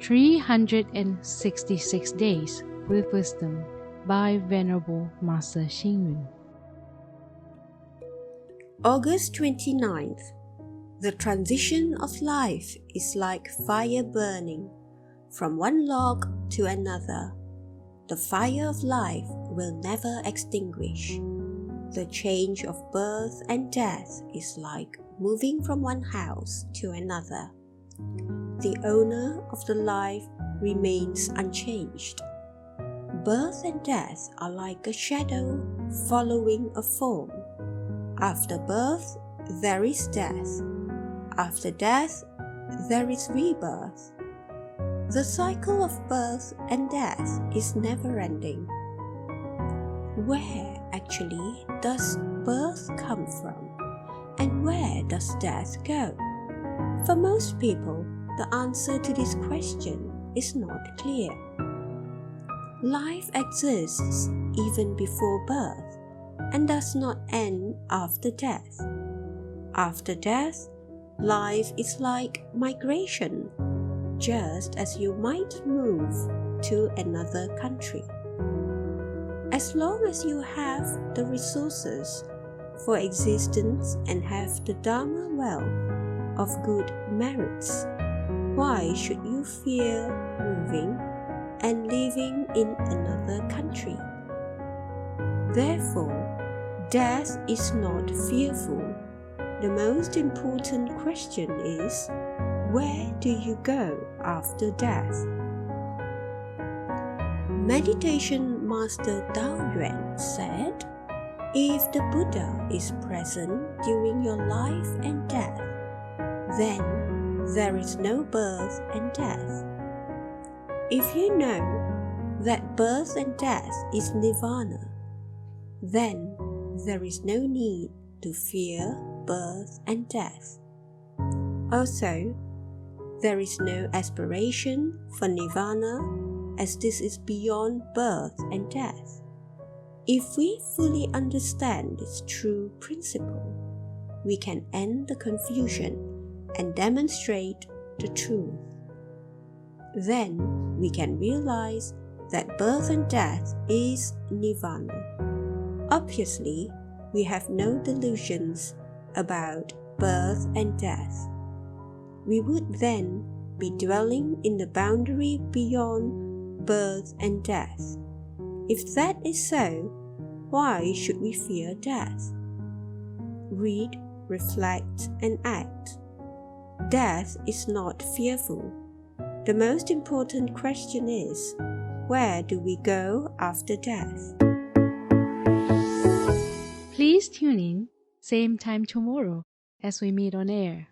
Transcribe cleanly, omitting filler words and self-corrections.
366 Days with Wisdom by Venerable Master Xing Yun. August 29th. The transition of life is like fire burning from one log to another. The fire of life will never extinguish. The change of birth and death is like moving from one house to another. The owner of the life remains unchanged. Birth and death are like a shadow following a form. After birth, there is death. After death, there is rebirth. The cycle of birth and death is never-ending. Where actually does birth come from? And where does death go? For most people, the answer to this question is not clear. Life exists even before birth and does not end after death. After death, life is like migration, just as you might move to another country. As long as you have the resources for existence and have the Dharma wealth of good merits, why should you fear moving and living in another country? Therefore, death is not fearful. The most important question is, where do you go after death? Meditation Master Dao Yuan said, if the Buddha is present during your life and death, then there is no birth and death. If you know that birth and death is nirvana, then there is no need to fear birth and death. Also, there is no aspiration for nirvana, as this is beyond birth and death. If we fully understand this true principle, we can end the confusion and demonstrate the truth. Then we can realize that birth and death is nirvana. Obviously, we have no delusions about birth and death. We would then be dwelling in the boundary beyond birth and death. If that is so, why should we fear death? Read, reflect, and act. Death is not fearful. The most important question is, where do we go after death? Please tune in, same time tomorrow as we meet on air.